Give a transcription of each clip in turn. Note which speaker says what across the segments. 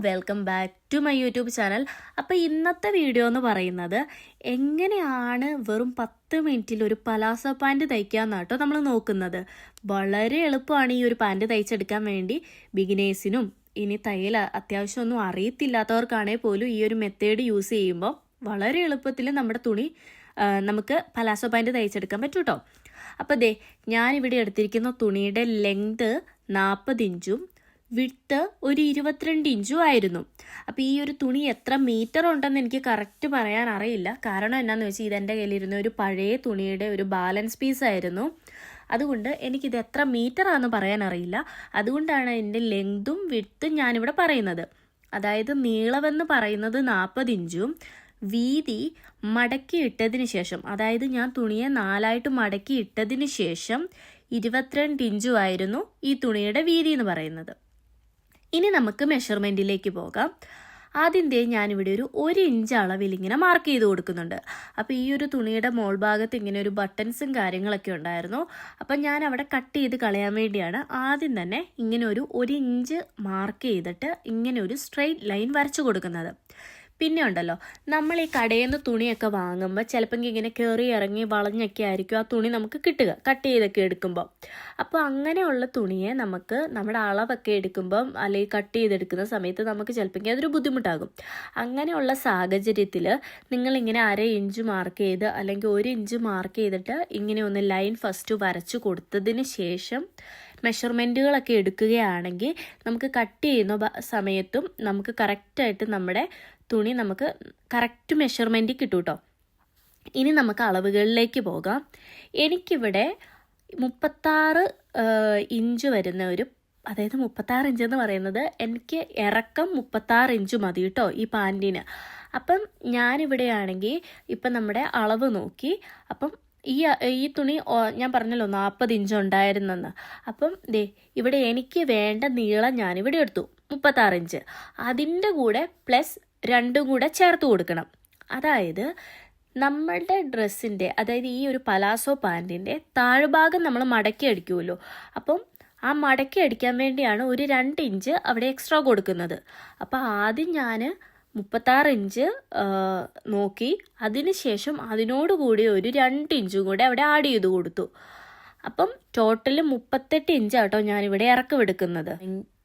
Speaker 1: Welcome back to my YouTube channel. അപ്പോൾ ഇന്നത്തെ video എന്ന് പറയുന്നത് എങ്ങനെയാണ് വെറും 10 മിനിറ്റിൽ ഒരു പലാസോ പാൻറ്റ് തയ്ക്കാമെന്നാട്ടോ നമ്മൾ നോക്കുന്നത്. വളരെ എളുപ്പമാണ് ഈ ഒരു പാൻറ്റ് തയ്ച്ചെടുക്കാൻ വേണ്ടി. ബിഗിനേഴ്സിനും ഇനി തയ്യൽ അത്യാവശ്യമൊന്നും അറിയത്തില്ലാത്തവർക്കാണെങ്കിൽ പോലും ഈ ഒരു മെത്തേഡ് യൂസ് ചെയ്യുമ്പോൾ വളരെ എളുപ്പത്തിൽ നമ്മുടെ തുണി നമുക്ക് പലാസോ പാൻറ്റ് തയ്ച്ചെടുക്കാൻ പറ്റും കേട്ടോ. അപ്പോൾ ഞാനിവിടെ എടുത്തിരിക്കുന്ന തുണിയുടെ ലെങ്ത് 40 ഇഞ്ചും വിഡ്ത്ത് ഒരു 22 ഇഞ്ചും ആയിരുന്നു. അപ്പോൾ ഈ ഒരു തുണി എത്ര മീറ്റർ ഉണ്ടെന്ന് എനിക്ക് കറക്റ്റ് പറയാൻ അറിയില്ല. കാരണം എന്നാന്ന് വെച്ചാൽ ഇതെൻ്റെ കയ്യിലിരുന്ന ഒരു പഴയ തുണിയുടെ ഒരു ബാലൻസ് പീസ് ആയിരുന്നു. അതുകൊണ്ട് എനിക്കിത് എത്ര മീറ്റർ ആണെന്ന് പറയാൻ അറിയില്ല. അതുകൊണ്ടാണ് എൻ്റെ ലെങ്തും വിഡ്ത്തും ഞാനിവിടെ പറയുന്നത്. അതായത് നീളമെന്ന് പറയുന്നത് 40 ഇഞ്ചും വീതി മടക്കി ഇട്ടതിന് ശേഷം, അതായത് ഞാൻ തുണിയെ 4ആയിട്ട് മടക്കി ഇട്ടതിന് ശേഷം 22 ഇഞ്ചും ആയിരുന്നു ഈ തുണിയുടെ വീതി എന്ന് പറയുന്നത്. ഇനി നമുക്ക് മെഷർമെൻറ്റിലേക്ക് പോകാം. ആദ്യം ഞാനിവിടെ ഒരു 1 ഇഞ്ച് അളവിൽ ഇങ്ങനെ മാർക്ക് ചെയ്ത് കൊടുക്കുന്നുണ്ട്. അപ്പോൾ ഈ ഒരു തുണിയുടെ മോൾ ഭാഗത്ത് ഇങ്ങനെ ഒരു ബട്ടൺസും കാര്യങ്ങളൊക്കെ ഉണ്ടായിരുന്നു. അപ്പം ഞാൻ അവിടെ കട്ട് ചെയ്ത് കളയാൻ വേണ്ടിയാണ് ആദ്യം തന്നെ ഇങ്ങനെ ഒരു 1 ഇഞ്ച് മാർക്ക് ചെയ്തിട്ട് ഇങ്ങനെ ഒരു സ്ട്രെയിറ്റ് ലൈൻ വരച്ചു കൊടുക്കുന്നത്. പിന്നെ ഉണ്ടല്ലോ, നമ്മൾ ഈ കടയിൽ നിന്ന് തുണിയൊക്കെ വാങ്ങുമ്പോൾ ചിലപ്പോൾ ഇങ്ങനെ കയറി ഇറങ്ങി വളഞ്ഞൊക്കെ ആയിരിക്കും ആ തുണി നമുക്ക് കിട്ടുക കട്ട് ചെയ്തൊക്കെ എടുക്കുമ്പോൾ. അപ്പോൾ അങ്ങനെയുള്ള തുണിയെ നമുക്ക് നമ്മുടെ അളവൊക്കെ എടുക്കുമ്പം അല്ലെങ്കിൽ കട്ട് ചെയ്തെടുക്കുന്ന സമയത്ത് നമുക്ക് ചിലപ്പോൾ അതൊരു ബുദ്ധിമുട്ടാകും. അങ്ങനെയുള്ള സാഹചര്യത്തിൽ നിങ്ങളിങ്ങനെ 1/2 ഇഞ്ച് മാർക്ക് ചെയ്ത് അല്ലെങ്കിൽ 1 ഇഞ്ച് മാർക്ക് ചെയ്തിട്ട് ഇങ്ങനെ ഒന്ന് ലൈൻ ഫസ്റ്റ് വരച്ചു കൊടുത്തതിന് ശേഷം മെഷർമെൻറ്റുകളൊക്കെ എടുക്കുകയാണെങ്കിൽ നമുക്ക് കട്ട് ചെയ്യുന്ന സമയത്തും നമുക്ക് കറക്റ്റായിട്ട് നമ്മുടെ തുണി നമുക്ക് കറക്റ്റ് മെഷർമെൻറ്റ് കിട്ടും കേട്ടോ. ഇനി നമുക്ക് അളവുകളിലേക്ക് പോകാം. എനിക്കിവിടെ 36 ഇഞ്ച് വരുന്ന ഒരു, അതായത് 36 ഇഞ്ച് എന്ന് പറയുന്നത് എനിക്ക് ഇറക്കം 36 ഇഞ്ച് മതി കേട്ടോ ഈ പാൻറ്റിന്. അപ്പം ഞാനിവിടെയാണെങ്കിൽ ഇപ്പം നമ്മുടെ അളവ് നോക്കി. അപ്പം ഈ തുണി ഞാൻ പറഞ്ഞല്ലോ 40 ഇഞ്ച് ഉണ്ടായിരുന്നെന്ന്. അപ്പം ഇവിടെ എനിക്ക് വേണ്ട നീളം ഞാനിവിടെ എടുത്തു 36 ഇഞ്ച്. അതിൻ്റെ കൂടെ പ്ലസ് 2 കൂടെ ചേർത്ത് കൊടുക്കണം. അതായത് നമ്മളുടെ ഡ്രസ്സിൻ്റെ, അതായത് ഈ ഒരു പലാസോ പാൻറ്റിൻ്റെ താഴ്ഭാഗം നമ്മൾ മടക്കി അടിക്കുമല്ലോ. അപ്പം ആ മടക്കി അടിക്കാൻ വേണ്ടിയാണ് ഒരു 2 ഇഞ്ച് അവിടെ എക്സ്ട്രാ കൊടുക്കുന്നത്. അപ്പോൾ ആദ്യം ഞാൻ 36 ഇഞ്ച് നോക്കി, അതിനുശേഷം അതിനോടുകൂടി ഒരു 2 ഇഞ്ചും കൂടെ അവിടെ ആഡ് ചെയ്ത് കൊടുത്തു. അപ്പം ടോട്ടൽ 38 ഇഞ്ചാട്ടോ ഞാനിവിടെ ഇറക്കമെടുക്കുന്നത്.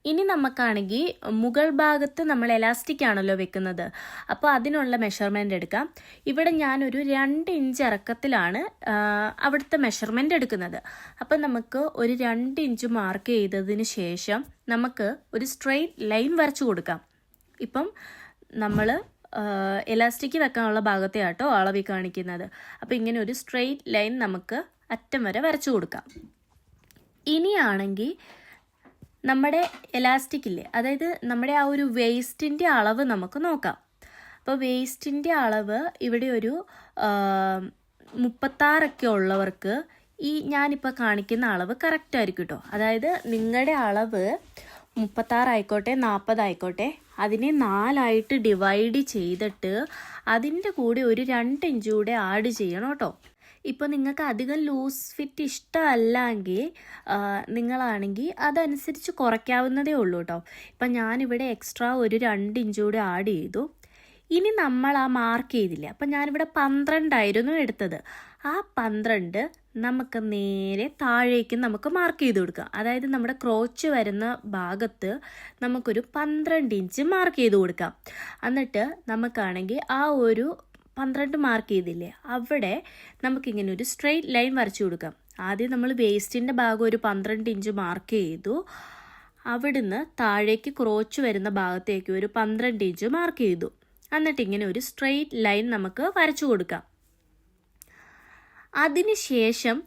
Speaker 1: ഇനി നമുക്കാണെങ്കിൽ മുകൾ ഭാഗത്ത് നമ്മൾ എലാസ്റ്റിക് ആണല്ലോ വെക്കുന്നത്. അപ്പോൾ അതിനുള്ള മെഷർമെൻ്റ് എടുക്കാം. ഇവിടെ ഞാനൊരു 2 ഇഞ്ച് ഇറക്കത്തിലാണ് അവിടുത്തെ മെഷർമെൻ്റ് എടുക്കുന്നത്. അപ്പം നമുക്ക് ഒരു 2 ഇഞ്ച് മാർക്ക് ചെയ്തതിന് ശേഷം നമുക്ക് ഒരു സ്ട്രെയിറ്റ് ലൈൻ വരച്ചു കൊടുക്കാം. ഇപ്പം നമ്മൾ എലാസ്റ്റിക് വെക്കാനുള്ള ഭാഗത്തെ ആട്ടോ അളവിൽ കാണിക്കുന്നത്. അപ്പോൾ ഇങ്ങനെ ഒരു സ്ട്രെയിറ്റ് ലൈൻ നമുക്ക് അറ്റം വരെ വരച്ചു കൊടുക്കാം. ഇനിയാണെങ്കിൽ നമ്മുടെ എലാസ്റ്റിക്കില്ലേ, അതായത് നമ്മുടെ ആ ഒരു വേസ്റ്റിൻ്റെ അളവ് നമുക്ക് നോക്കാം. അപ്പോൾ വേസ്റ്റിൻ്റെ അളവ് ഇവിടെ ഒരു 36 ഉള്ളവർക്ക് ഈ ഞാനിപ്പോൾ കാണിക്കുന്ന അളവ് കറക്റ്റ് ആയിരിക്കും കേട്ടോ. അതായത് നിങ്ങളുടെ അളവ് 36 ആയിക്കോട്ടെ 40 ആയിക്കോട്ടെ, അതിനെ 4ആയിട്ട് ഡിവൈഡ് ചെയ്തിട്ട് അതിൻ്റെ കൂടെ ഒരു 2 ഇഞ്ച് കൂടെ ആഡ് ചെയ്യണം കേട്ടോ. ഇപ്പോൾ നിങ്ങൾക്ക് അധികം ലൂസ് ഫിറ്റ് ഇഷ്ടമല്ലെങ്കിൽ നിങ്ങളാണെങ്കിൽ അതനുസരിച്ച് കുറയ്ക്കാവുന്നതേ ഉള്ളൂ കേട്ടോ. ഇപ്പം ഞാനിവിടെ എക്സ്ട്രാ ഒരു 2 ഇഞ്ച് കൂടെ ആഡ് ചെയ്തു. ഇനി നമ്മൾ ആ മാർക്ക് ചെയ്തില്ല, അപ്പം ഞാനിവിടെ 12 ആയിരുന്നു എടുത്തത്. ആ 12 നമുക്ക് നേരെ താഴേക്ക് നമുക്ക് മാർക്ക് ചെയ്ത് കൊടുക്കാം. അതായത് നമ്മുടെ ക്രോച്ച് വരുന്ന ഭാഗത്ത് നമുക്കൊരു 12 ഇഞ്ച് മാർക്ക് ചെയ്ത് കൊടുക്കാം. എന്നിട്ട് നമുക്കാണെങ്കിൽ ആ ഒരു 12 മാർക്ക് ചെയ്തില്ലേ, അവിടെ നമുക്കിങ്ങനെ ഒരു സ്ട്രെയിറ്റ് ലൈൻ വരച്ചു കൊടുക്കാം. ആദ്യം നമ്മൾ വേസ്റ്റിൻ്റെ ഭാഗം ഒരു 12 ഇഞ്ച് മാർക്ക് ചെയ്തു. അവിടുന്ന് താഴേക്ക് ക്രോച്ച് വരുന്ന ഭാഗത്തേക്ക് ഒരു 12 ഇഞ്ച് മാർക്ക് ചെയ്തു. എന്നിട്ട് ഇങ്ങനെ ഒരു സ്ട്രെയിറ്റ് ലൈൻ നമുക്ക് വരച്ചു കൊടുക്കാം. അതിനുശേഷം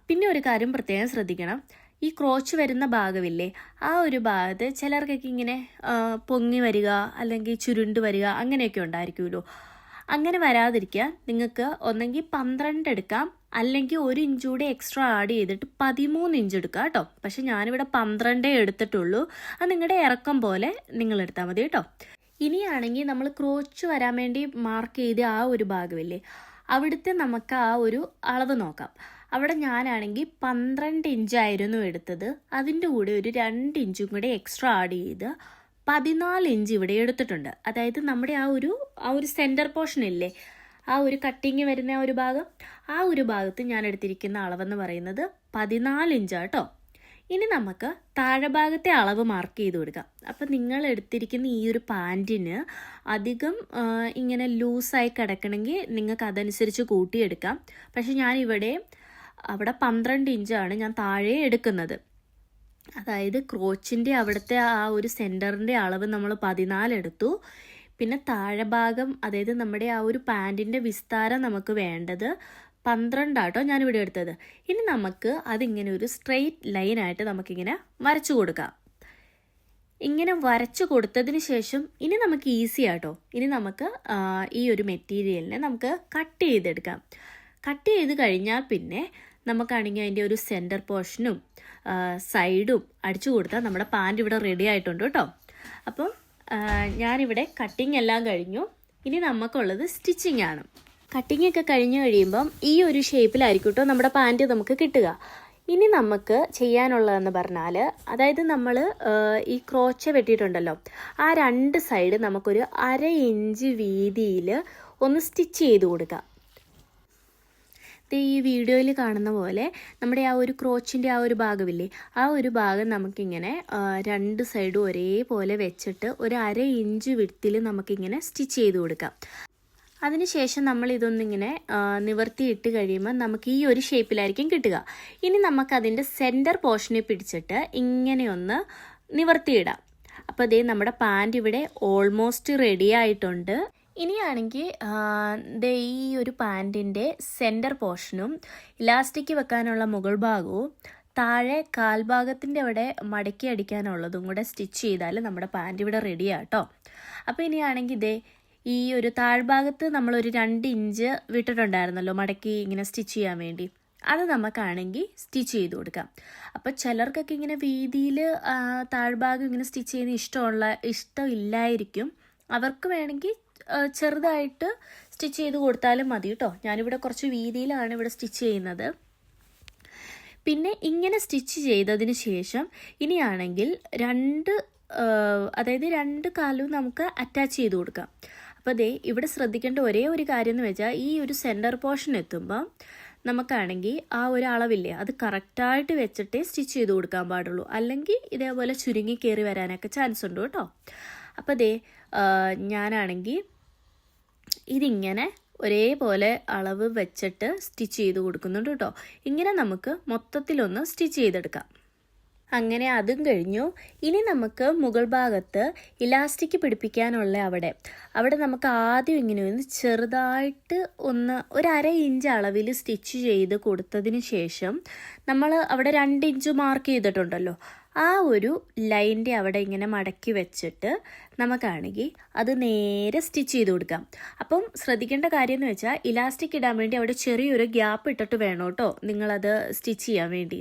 Speaker 1: പിന്നെ ഒരു കാര്യം പ്രത്യേകം ശ്രദ്ധിക്കണം. ഈ ക്രോച്ച് വരുന്ന ഭാഗമില്ലേ, ആ ഒരു ഭാഗത്ത് ചിലർക്കൊക്കെ ഇങ്ങനെ പൊങ്ങി വരിക അല്ലെങ്കിൽ ചുരുണ്ട് വരിക അങ്ങനെയൊക്കെ ഉണ്ടായിരിക്കുമല്ലോ. അങ്ങനെ വരാതിരിക്കാൻ നിങ്ങൾക്ക് ഒന്നെങ്കിൽ 12 എടുക്കാം, അല്ലെങ്കിൽ 1 ഇഞ്ച് കൂടെ എക്സ്ട്രാ ആഡ് ചെയ്തിട്ട് 13 ഇഞ്ച് എടുക്കുക കേട്ടോ. പക്ഷെ ഞാനിവിടെ 12 എടുത്തിട്ടുള്ളൂ. അത് നിങ്ങളുടെ ഇറക്കം പോലെ നിങ്ങൾ എടുത്താൽ മതി കേട്ടോ. ഇനിയാണെങ്കിൽ നമ്മൾ ക്രോച്ച് വരാൻ വേണ്ടി മാർക്ക് ചെയ്ത ആ ഒരു ഭാഗമില്ലേ, അവിടുത്തെ നമുക്ക് ആ ഒരു അളവ് നോക്കാം. അവിടെ ഞാനാണെങ്കിൽ 12 ഇഞ്ചായിരുന്നു എടുത്തത്. അതിൻ്റെ കൂടെ ഒരു 2 ഇഞ്ചും കൂടെ എക്സ്ട്രാ ആഡ് ചെയ്ത് 14 ഇഞ്ച് ഇവിടെ എടുത്തിട്ടുണ്ട്. അതായത് നമ്മുടെ ആ ഒരു സെൻറ്റർ പോർഷൻ ഇല്ലേ, ആ ഒരു കട്ടിങ് വരുന്ന ആ ഒരു ഭാഗം, ആ ഒരു ഭാഗത്ത് ഞാൻ എടുത്തിരിക്കുന്ന അളവെന്ന് പറയുന്നത് 14 ഇഞ്ചാട്ടോ. ഇനി നമുക്ക് താഴെ ഭാഗത്തെ അളവ് മാർക്ക് ചെയ്ത് കൊടുക്കാം. അപ്പം നിങ്ങൾ എടുത്തിരിക്കുന്ന ഈ ഒരു പാൻറ്റിന് അധികം ഇങ്ങനെ ലൂസായി കിടക്കണമെങ്കിൽ നിങ്ങൾക്ക് അതനുസരിച്ച് കൂട്ടിയെടുക്കാം. പക്ഷെ ഞാനിവിടെ അവിടെ 12 ഇഞ്ചാണ് ഞാൻ താഴെ എടുക്കുന്നത്. അതായത് ക്രോച്ചിൻ്റെ അവിടുത്തെ ആ ഒരു സെൻറ്ററിൻ്റെ അളവ് നമ്മൾ 14 എടുത്തു. പിന്നെ താഴെ ഭാഗം, അതായത് നമ്മുടെ ആ ഒരു പാൻറ്റിൻ്റെ വിസ്താരം നമുക്ക് വേണ്ടത് 12 ആട്ടോ ഞാനിവിടെ എടുത്തത്. ഇനി നമുക്ക് അതിങ്ങനെ ഒരു സ്ട്രെയിറ്റ് ലൈനായിട്ട് നമുക്കിങ്ങനെ വരച്ചു കൊടുക്കാം. ഇങ്ങനെ വരച്ചു കൊടുത്തതിന് ശേഷം ഇനി നമുക്ക് ഈസി ആട്ടോ. ഇനി നമുക്ക് ഈ ഒരു മെറ്റീരിയലിനെ നമുക്ക് കട്ട് ചെയ്തെടുക്കാം. കട്ട് ചെയ്ത് കഴിഞ്ഞാൽ പിന്നെ നമുക്കാണെങ്കിൽ അതിൻ്റെ ഒരു സെൻറ്റർ പോർഷനും സൈഡും അടിച്ചു കൊടുത്താൽ നമ്മുടെ പാൻറ് ഇവിടെ റെഡി ആയിട്ടുണ്ട് കേട്ടോ. അപ്പം ഞാനിവിടെ കട്ടിങ് എല്ലാം കഴിഞ്ഞു. ഇനി നമുക്കുള്ളത് സ്റ്റിച്ചിങ് ആണ്. കട്ടിങ് ഒക്കെ കഴിഞ്ഞ് കഴിയുമ്പം ഈ ഒരു ഷേപ്പിലായിരിക്കും കേട്ടോ നമ്മുടെ പാൻറ് നമുക്ക് കിട്ടുക. ഇനി നമുക്ക് ചെയ്യാനുള്ളതെന്ന് പറഞ്ഞാൽ, അതായത് നമ്മൾ ഈ ക്രോച്ച വെട്ടിയിട്ടുണ്ടല്ലോ, ആ 2 സൈഡ് നമുക്കൊരു 1/2 ഇഞ്ച് വീതിയിൽ ഒന്ന് സ്റ്റിച്ച് ചെയ്ത് കൊടുക്കാം. ഈ വീഡിയോയിൽ കാണുന്ന പോലെ നമ്മുടെ ആ ഒരു ക്രോച്ചിൻ്റെ ആ ഒരു ഭാഗമില്ലേ, ആ ഒരു ഭാഗം നമുക്കിങ്ങനെ 2 സൈഡും ഒരേപോലെ വെച്ചിട്ട് ഒരു 1/2 ഇഞ്ച് വിഡ്ത്തിൽ നമുക്കിങ്ങനെ സ്റ്റിച്ച് ചെയ്ത് കൊടുക്കാം. അതിനുശേഷം നമ്മൾ ഇതൊന്നിങ്ങനെ നിവർത്തിയിട്ട് കഴിയുമ്പോൾ നമുക്ക് ഈ ഒരു ഷേപ്പിലായിരിക്കും കിട്ടുക. ഇനി നമുക്കതിൻ്റെ സെൻറ്റർ പോർഷനെ പിടിച്ചിട്ട് ഇങ്ങനെയൊന്ന് നിവർത്തിയിടാം. അപ്പോൾ അതേ നമ്മുടെ പാൻറ് ഇവിടെ ഓൾമോസ്റ്റ് റെഡി ആയിട്ടുണ്ട്. ഇനിയാണെങ്കിൽ ഈ ഒരു പാൻറ്റിൻ്റെ സെൻറ്റർ പോർഷനും ഇലാസ്റ്റിക് വെക്കാനുള്ള മുകൾ ഭാഗവും താഴെ കാൽഭാഗത്തിൻ്റെ അവിടെ മടക്കി അടിക്കാനുള്ളതും കൂടെ സ്റ്റിച്ച് ചെയ്താൽ നമ്മുടെ പാൻറ് ഇവിടെ റെഡിയാട്ടോ. അപ്പോൾ ഇനിയാണെങ്കിൽ ഈ ഒരു താഴ്ഭാഗത്ത് നമ്മളൊരു 2 ഇഞ്ച് വിട്ടിട്ടുണ്ടായിരുന്നല്ലോ മടക്കി ഇങ്ങനെ സ്റ്റിച്ച് ചെയ്യാൻ വേണ്ടി, അത് നമുക്കാണെങ്കിൽ സ്റ്റിച്ച് ചെയ്ത് കൊടുക്കാം. അപ്പോൾ ചിലർക്കൊക്കെ ഇങ്ങനെ വീതിയിൽ താഴ്ഭാഗം ഇങ്ങനെ സ്റ്റിച്ച് ചെയ്യുന്ന ഇഷ്ടമില്ലായിരിക്കും. അവർക്ക് വേണമെങ്കിൽ ചെറുതായിട്ട് സ്റ്റിച്ച് ചെയ്ത് കൊടുത്താലും മതി കേട്ടോ. ഞാനിവിടെ കുറച്ച് വീതിയിലാണ് ഇവിടെ സ്റ്റിച്ച് ചെയ്യുന്നത്. പിന്നെ ഇങ്ങനെ സ്റ്റിച്ച് ചെയ്തതിന് ശേഷം ഇനിയാണെങ്കിൽ അതായത് 2 കാലും നമുക്ക് അറ്റാച്ച് ചെയ്ത് കൊടുക്കാം. അപ്പോൾ ഇവിടെ ശ്രദ്ധിക്കേണ്ട ഒരേ ഒരു കാര്യം എന്ന് വെച്ചാൽ, ഈ ഒരു സെൻറ്റർ പോർഷൻ എത്തുമ്പോൾ നമുക്കാണെങ്കിൽ ആ ഒരു അളവില്ലേ അത് കറക്റ്റായിട്ട് വെച്ചിട്ടേ സ്റ്റിച്ച് ചെയ്ത് കൊടുക്കാൻ പാടുള്ളൂ. അല്ലെങ്കിൽ ഇതേപോലെ ചുരുങ്ങി കയറി വരാനൊക്കെ ചാൻസ് ഉണ്ട് കേട്ടോ. അപ്പോൾ ഞാനാണെങ്കിൽ ഇതിങ്ങനെ ഒരേപോലെ അളവ് വെച്ചിട്ട് സ്റ്റിച്ച് ചെയ്ത് കൊടുക്കുന്നുണ്ട് കേട്ടോ. ഇങ്ങനെ നമുക്ക് മൊത്തത്തിലൊന്ന് സ്റ്റിച്ച് ചെയ്തെടുക്കാം. അങ്ങനെ അതും കഴിഞ്ഞു. ഇനി നമുക്ക് മുകൾ ഭാഗത്ത് ഇലാസ്റ്റിക് പിടിപ്പിക്കാനുള്ള അവിടെ നമുക്ക് ആദ്യം ഇങ്ങനെ ഒന്ന് ചെറുതായിട്ട് ഒരു 1/2 ഇഞ്ച് അളവിൽ സ്റ്റിച്ച് ചെയ്ത് കൊടുത്തതിന് ശേഷം നമ്മൾ അവിടെ 2 ഇഞ്ച് മാർക്ക് ചെയ്തിട്ടുണ്ടല്ലോ, ആ ഒരു ലൈൻ്റെ അവിടെ ഇങ്ങനെ മടക്കി വെച്ചിട്ട് നമുക്കാണെങ്കിൽ അത് നേരെ സ്റ്റിച്ച് ചെയ്ത് കൊടുക്കാം. അപ്പം ശ്രദ്ധിക്കേണ്ട കാര്യം എന്ന് വെച്ചാൽ, ഇലാസ്റ്റിക് ഇടാൻ വേണ്ടി അവിടെ ചെറിയൊരു ഗ്യാപ്പ് ഇട്ടിട്ട് വേണം കേട്ടോ നിങ്ങളത് സ്റ്റിച്ച് ചെയ്യാൻ വേണ്ടി.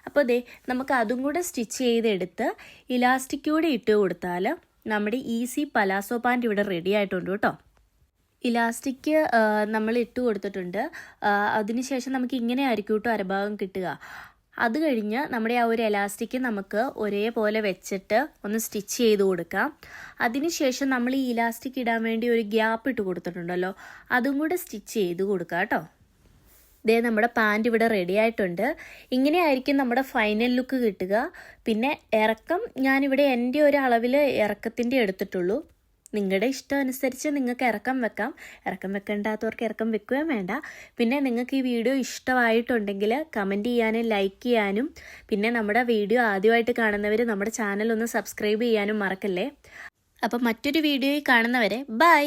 Speaker 1: അപ്പോൾ നമുക്ക് അതും കൂടെ സ്റ്റിച്ച് ചെയ്തെടുത്ത് ഇലാസ്റ്റിക് കൂടെ ഇട്ട് കൊടുത്താൽ നമ്മുടെ ഈസി പലാസോ പാൻറ് ഇവിടെ റെഡി ആയിട്ടുണ്ട് കേട്ടോ. ഇലാസ്റ്റിക് നമ്മൾ ഇട്ട് കൊടുത്തിട്ടുണ്ട്. അതിനുശേഷം നമുക്ക് ഇങ്ങനെ ആയിരിക്കും കേട്ടോ അരഭാഗം കിട്ടുക. അത് കഴിഞ്ഞ് നമ്മുടെ ആ ഒരു എലാസ്റ്റിക് നമുക്ക് ഒരേപോലെ വെച്ചിട്ട് ഒന്ന് സ്റ്റിച്ച് ചെയ്ത് കൊടുക്കാം. അതിനുശേഷം നമ്മൾ ഈ ഇലാസ്റ്റിക് ഇടാൻ വേണ്ടി ഒരു ഗ്യാപ്പ് ഇട്ട് കൊടുത്തിട്ടുണ്ടല്ലോ, അതും കൂടെ സ്റ്റിച്ച് ചെയ്ത് കൊടുക്കാം കേട്ടോ. നമ്മുടെ പാൻറ് ഇവിടെ റെഡി ആയിട്ടുണ്ട്. ഇങ്ങനെയായിരിക്കും നമ്മുടെ ഫൈനൽ ലുക്ക് കിട്ടുക. പിന്നെ ഇറക്കം ഞാനിവിടെ എൻ്റെ ഒരു അളവിൽ ഇറക്കത്തിൻ്റെ എടുത്തിട്ടുള്ളൂ. നിങ്ങളുടെ ഇഷ്ടം അനുസരിച്ച് നിങ്ങൾക്ക് ഇറക്കം വെക്കാം. ഇറക്കം വെക്കേണ്ടാത്തവർക്ക് ഇറക്കം വെക്കുകയും വേണ്ട. പിന്നെ നിങ്ങൾക്ക് ഈ വീഡിയോ ഇഷ്ടമായിട്ടുണ്ടെങ്കിൽ കമൻറ്റ് ചെയ്യാനും ലൈക്ക് ചെയ്യാനും, പിന്നെ നമ്മുടെ വീഡിയോ ആദ്യമായിട്ട് കാണുന്നവർ നമ്മുടെ ചാനൽ ഒന്ന് സബ്സ്ക്രൈബ് ചെയ്യാനും മറക്കല്ലേ. അപ്പം മറ്റൊരു വീഡിയോയിൽ കാണുന്നവരെ ബൈ.